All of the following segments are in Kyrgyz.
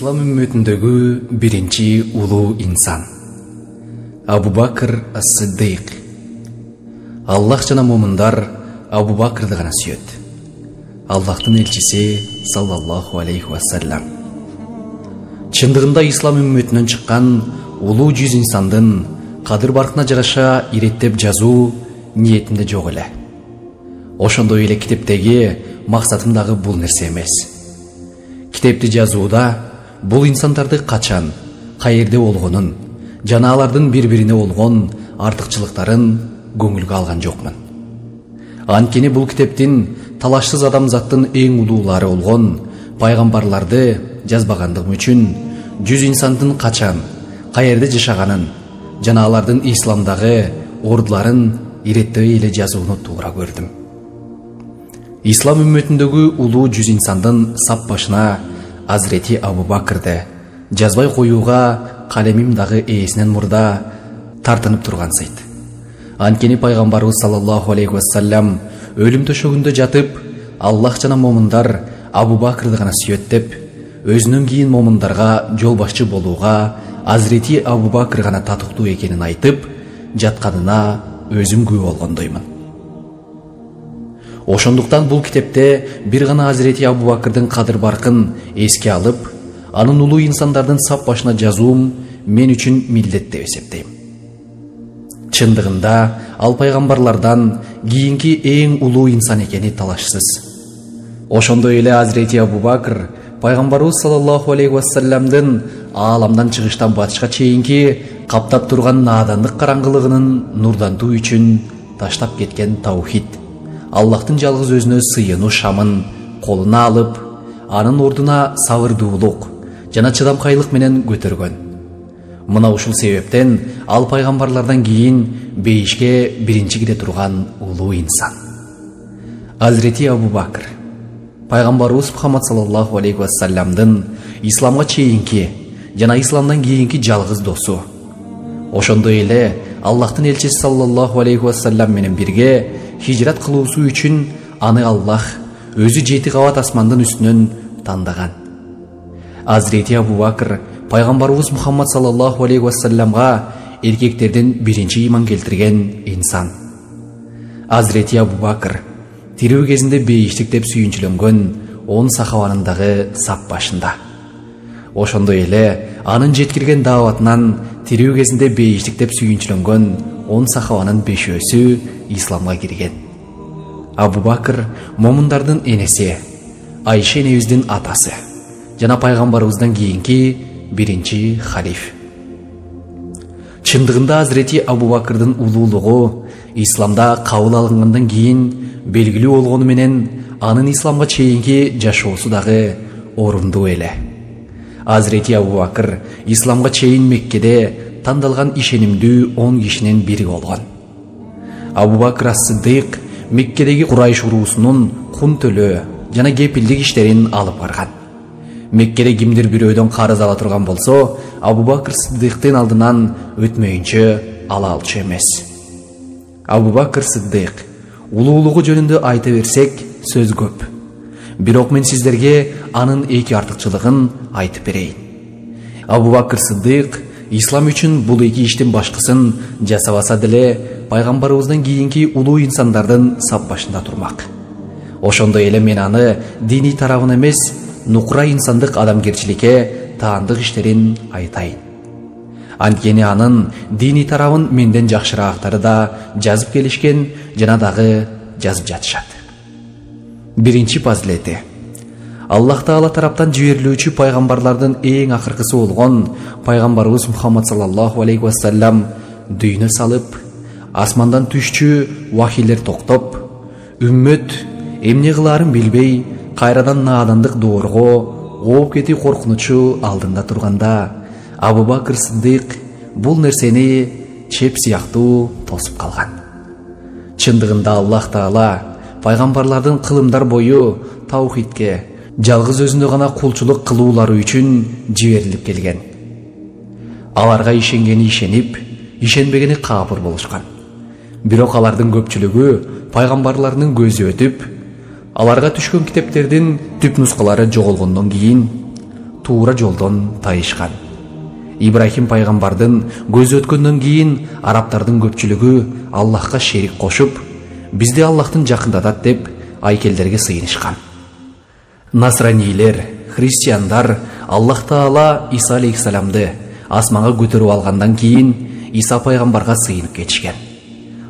İslam ümmetindeki birinci ulu insan Abu Bakr as-Siddiq. Allah jana momundar Abu Bakr'dı gana süyöt. Allah'tın elçisi sallallahu aleyhi ve sellem. Çındığında İslam ümmetinden çıkan ulu yüz insandın kadir barkına jaraşa irettep жазуу niyetinde жоқ эле. Ошондой эле китептеги максатым дагы бул нерсе эмес. Китепти жазууда бул инсандарды качан, каерде болгонун, жана алардын бири-бирине болгон артыкчылыктарын көңүлгө алган жокмун. Анткени бул китептин талашсыз адамзаттын эң улуулары болгон пайгамбарларды жазбагандыгым үчүн жүз инсандын качан, каерде жашаганын, жана алардын исламдагы ордуларын иреттебей эле жазууну туура көрдүм. İslam ümmetindeki ulu жүз insandın sap başına Hazreti Abu Bakr'dı жазбай коюуга калемим дагы ээсинен мурда тартынып турган сайт. Анткени пайгамбарыбыз саллаллаху алейхи вассалам өлүм төшөгүндө жатып, Аллах жана момундар Абу Бакрды гана сүйөт деп, өзүнөн кийин момундарга жол башчы болууга Hazreti Abu Bakr гана татыктуу экенин айтып, жатканына өзүм күбө болгондоймун. Ошондуктан бул китепте бир гана Hazreti Abu Bakr'дын кадыр баркын эске алып, анын улуу инсандардын сап башына жазуум мен үчүн милдет деп эсептейм. Чындыгында ал пайгамбарлардан кийинки эң улуу инсан экени талашсыз. Ошондой эле Hazreti Abu Bakr пайгамбарыбыз саллаллаху алейхи вассаламдын ааламдан чыгыштан батышка чейинки каптап турган наадандык караңгылыгынын нурдантуу үчүн таштап кеткен таухид, Аллахтын жалгыз өзүнө сыйынуу шамын колуна алып, анын ордуна сабырдуулук жана чыдамкайлык менен көтөргөн. Мына ушул себептен ал пайгамбарлардан кийин бейишке биринчи кире турган улуу инсан. Hazreti Abu Bakr пайгамбарыбыз Мухаммад саллаллаху алейхи вассаламдын исламга чейинки жана исламдан кийинки жалгыз досу. Ошондой эле Аллахтын элчиси саллаллаху алейхи вассалам менен бирге хижрат кылуусу үчүн аны Аллах өзү 7 кабат асмандын үстүнөн тандаган. Hazreti Abu Bakr пайгамбарыбыз Мухаммад саллаллаху алейхи вассаламга эркектерден биринчи иман келтирген инсан. Hazreti Abu Bakr тирүү кезинде бейиштик деп сүйүнчүлөнгөн 10 сахабанын дагы сап башында. Ошондой эле анын жеткирген дааватынан тирүү кезинде бейиштик деп сүйүнчүлөнгөн 10 сахабанын 5-өсү исламга кирген. Абу Бакр момундардын энеси, Айша энебиздин атасы жана пайгамбарыбыздан кийинки биринчи халиф. Чындыгында Hazreti Абу Бакрдын улуулугу исламда кабыл алынгандан кийин белгилүү болгону менен анын исламга чейинки жашоосу дагы орундуу эле. Hazreti Abu Bakr исламга чейин Меккеде тандалган ишенимдүү 10 кишинин бири болгон. Абу Бакр ас-Сиддик Меккедеги Курайш уруусунун кун төлөө жана кепилдик иштерин алып барган. Меккеде кимдир бирөөдөн карыз ала турган болсо, Абу Бакр Сиддиктин алдынан өтмөйүнчө ала алчу эмес. Абу Бакр Сиддик улуулугу жөнүндө айта берсек сөз көп. Бирок мен сиздерге анын эки артыкчылыгын айтып берейин. Абу Бакр Сиддик ислам үчүн бул эки иштин башкысын жасабаса деле пайгамбарыбыздан кийинки улуу инсандардын сап башында турмак. Ошондой эле мен аны диний тарабын эмес, нукура инсандык адамгерчиликке таандык иштерин айтайын. Анткени анын диний тарабын менден жакшыраактары да жазып келишкен жана дагы жазып жатышат. Биринчи фазилети. Аллах Таала тараптан жиберилүүчү пайгамбарлардын эң акыркысы болгон пайгамбарыбыз Мухаммад саллаллаху алейхи вассалам дүйнө салып, асмандан түшчү вахилер токтоп, үммөт эмне кылаарын билбей, кайрадан наадандык доорго, ооп кетүү коркунучу алдында турганда, Абу Бакр Сиддик бул нерсени чеп сыяктуу тосуп калган. Чындыгында Аллах Таала пайгамбарлардын кылымдар бою таухидке, жалгыз өзүнө гана кулчулук кылуулары үчүн жиберилип келген. Аларга ишенгени ишенип, ишенбегени капыр болушкан. Бирок алардын көпчүлүгү пайгамбарлардын көзү өтүп, аларга түшкөн китептердин түп нускалары жоголгондон кийин туура жолдон тайышкан. Ибрахим пайгамбардын көзү өткөндөн кийин арабтардын көпчүлүгү Аллахка шерик кошуп, бизди Аллахтын жакындатат деп айкелдерге сыйынышкан. Насранийлер, христиандар Аллах Таала Иса алейхиссаламды асманга көтөрүп алгандан кийин Иса пайгамбарга сыйынып кетишкен.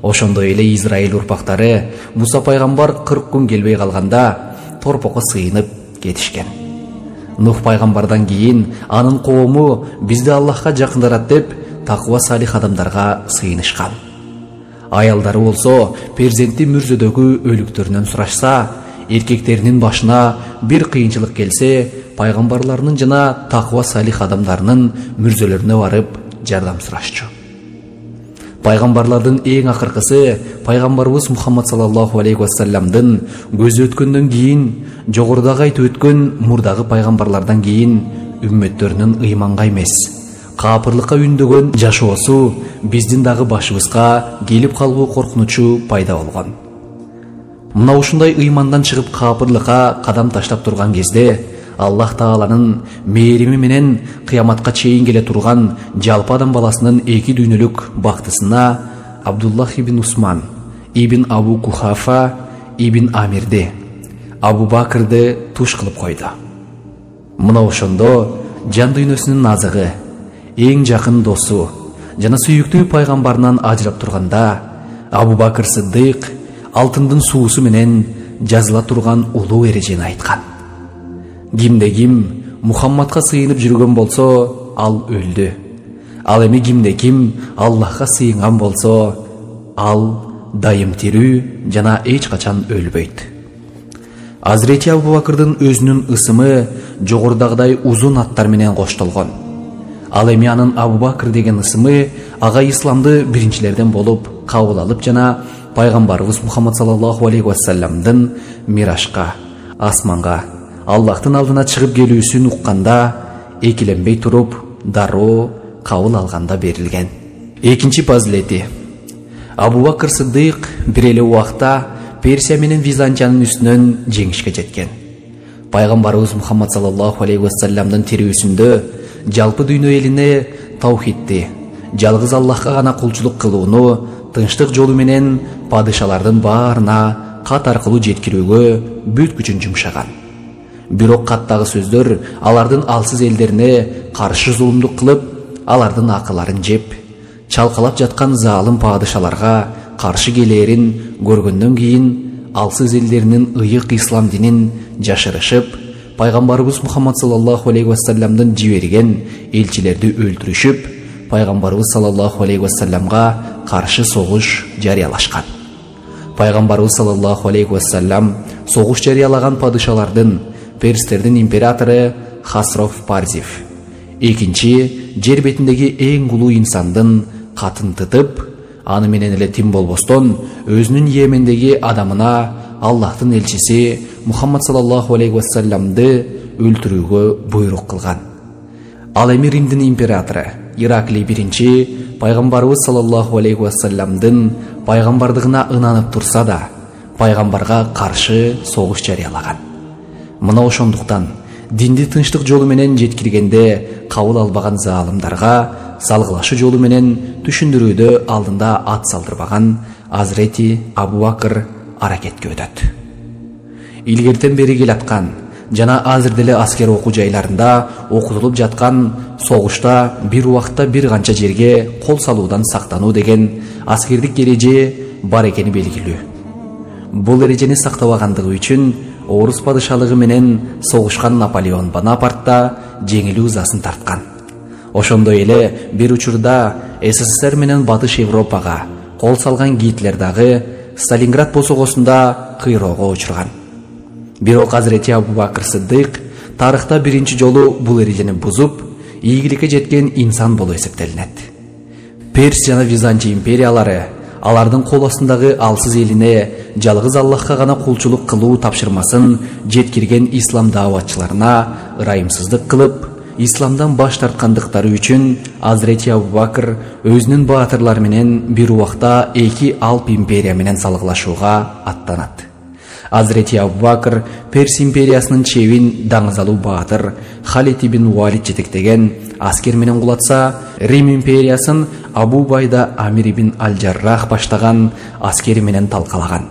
Ошондой эле Израиль урпактары Муса пайгамбар 40 күн келбей калганда торпокко сыйынып кетишкен. Нух пайгамбардан кийин анын коому бизди Аллахка жакындатат деп таква салих адамдарга сыйынышкан. Аялдары болсо перзенти мүрзөдөгү өлүктөрүнөн сурашса, эркектеринин башына бир кыйынчылык келсе, пайгамбарларынын жана таква салих адамдарынын мүрзөлөрүнө барып жардам сурашчу. Пайгамбарлардын эң акыркысы пайгамбарыбыз Мухаммад саллаллаху алейхи вассаламдын көзү өткөндөн кийин жогорудагы айтып өткөн мурдагы пайгамбарлардан кийин үммөттөрүнүн ыйманга эмес, капырлыкка үндөгөн жашоосу биздин дагы башыбызга келип калуу коркунучу пайда болгон. Мына ушундай ыймандан чыгып капырлыкка кадам таштап турган кезде Аллах Тааланын мээрими менен кыяматка чейин келе турган жалпы адам баласынын эки дүйнөлүк бактысына Абдуллах ибн Усман, ибн Абу Кухафа, ибн Амирди, Абу Бакырды туш кылып койду. Мына ошондо жан дүйнөсүнүн азыгы, эң жакын досу жана сүйүктүү пайгамбарынан ажырап турганда Абу Бакыр Сыддык алтындын суусу менен жазыла турган улуу эрежени айткан. Кимде ким Мухаммадка сыйынып жүргөн болсо, ал өлдү. Ал эми кимде ким Аллахка сыйынган болсо, ал дайым тирүү жана эч качан өлбөйт. Азрети Абу Бакырдын өзүнүн ысымы жогорудагыдай узун аттар менен коштолгон. Ал эми анын Абу Бакыр деген ысымы ага исламды биринчилерден болуп кабыл алып жана пайгамбарыбыз Мухаммад саллаллаху алейхи вассаламдын мирашка, асманга, Аллахтын алдына чыгып келүүсүн укканда экиленбей туруп дароо кабыл алганда берилген. Экинчи фазилети. Абу Бакыр Сыддык бир эле убакта Персия менен Византиянын үстүнөн жеңишке жеткен. Пайгамбарыбыз Мухаммад саллаллаху алейхи вассаламдын тирүүсүндө жалпы дүйнө элине таухидти, жалгыз Аллахка гана кулчулук кылууну тынчтык жолу менен падышалардын баарына кат аркылуу жеткирүүгө бүт күчүн жумшаган. Бирок каттагы сөздөр алардын алсыз элдерине каршы зулумдук кылып, алардын акыларын жеп, чалкалап жаткан залым падышаларга каршы келээрин көргөндөн кийин алсыз элдеринин ыйык ислам динин жашырышып, пайгамбарыбыз Мухаммад саллаллаху алейхи вассаламдын жиберген элчилерди өлтүрүшүп, пайгамбарыбыз саллаллаху алейхи вассаламга каршы согуш жарыялашкан. Пайгамбарыбыз саллаллаху алейхи вассалам согуш жарыялаган падышалардын перстердин императору Хасров Парзив, экинчи жер бетиндеги эң улуу инсандын катын тытып, аны менен эле тим болбостон өзүнүн Йемендеги адамына Аллахтын элчиси Мухаммад саллаллаху алейхи вассаламды өлтүрүүгө буйрук кылган. Ал эми Римдин императору Ираклий биринчи пайгамбарыбыз саллаллаху алейхи вассаламдын пайгамбардыгына ынанып турса да, пайгамбарга каршы согуш жарыялаган. Мына ошондуктан динди тынчтык жолу менен жеткиргенде кабыл албаган заалымдарга салгылашуу жолу менен түшүндүрүүдө алдында ат салдырбаган Азрети Абу Бакыр аракетке өтөт. Илгертен бери келаткан жана азыр деле аскер окуу жайларында окутулуп жаткан согушта бир убакта бир канча жерге кол салуудан сактануу деген аскердик эреже бар экени белгилүү. Бул эрежени сактабагандыгы үчүн Орус падышалыгы менен согушкан Наполеон Бонапарт жеңилүү ызасын тарткан. Ошондой эле бир учурда СССР менен Батыш Европага кол салган Гитлер дагы Сталинград босогосунда кыйроого учурган. Бирок Азрети Абу Бакыр Сыддык тарыхта биринчи жолу бул эрежени бузуп, ийгиликке жеткен инсан болуп эсептелинет. Персия жана Византия империялары алардын кол астындагы алсыз элине жалгыз Аллахка гана кулчулук кылуу тапшырмасын жеткирген ислам дааватчыларына ырайымсыздык кылып, исламдан баш тарткандыктары үчүн Азрети Абу Бакыр өзүнүн баатырлары менен бир убакта эки Алп империя менен салгылашууга аттанат. Азірети Абу Бакр Перс империясынын чебин даңызалуу баатыр Халид ибн Валид жетектеген аскер менен кулатса, Рим империясын Абу Байда Амир ибн Аль-Жаррах баштаган аскери менен талкалаган.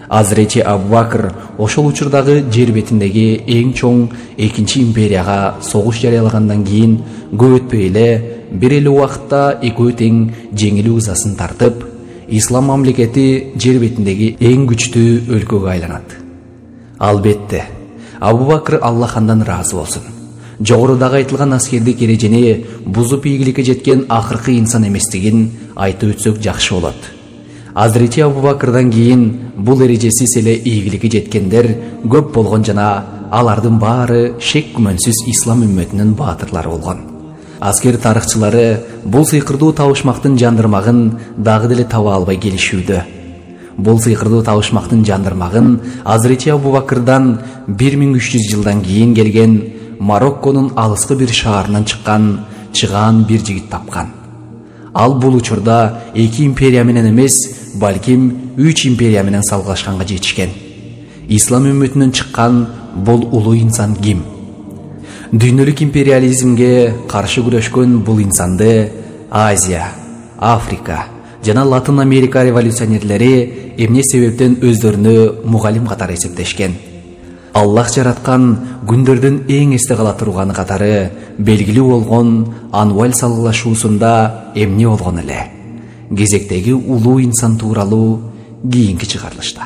Азірети Абу Бакр ошол учурдагы жер бетиндеги эң чоң экинчи империяга согуш жарыялагандан кийин көп өтпөй эле бир эле убакытта экөө тең жеңилүү ызасын тартып, ислам мамлекети жер бетиндеги эң күчтүү өлкөгө айланат. Албетте, Абу Бакр Аллахандан разы болсун. Жогорудагы айтылган аскердик эрежени бузуп ийгиликке жеткен акыркы инсан эместигин айтып өтсөк жакшы болот. Азірети Абу Бакрдан кийин бул эрежесиз эле ийгиликке жеткендер көп болгон жана алардын баары шек күмөнсүз ислам үммөтүнүн баатырлары болгон. Аскер тарыхчылары бул сыйкырдуу табышмактын жандырмагын дагы деле таба албай келишүүдө. Бул сыйкырдуу табышмактын жандырмагын Азірети Абу Бакрдан 1300 жылдан кийин келген Марокконун алыскы бир шаарынан чыгаан бир жигит тапкан. Ал бул учурда 2 империя менен эмес, балким 3 империя менен салгылашканга жетишкен. Ислам үммөтүнөн чыккан бул улуу инсан ким? Дүйнөлүк империализмге каршы күрөшкөн бул инсанды Азия, Африка жана Латын Америка революционерлери эмне себептен өздөрүнө мугалим катары эсептешкен. Аллах жараткан күндөрдүн эң эсте кала турганы катары белгилүү болгон ануаль салгылашуусунда эмне болгон эле? Кезектеги улуу инсан тууралуу кийинки чыгарылышта.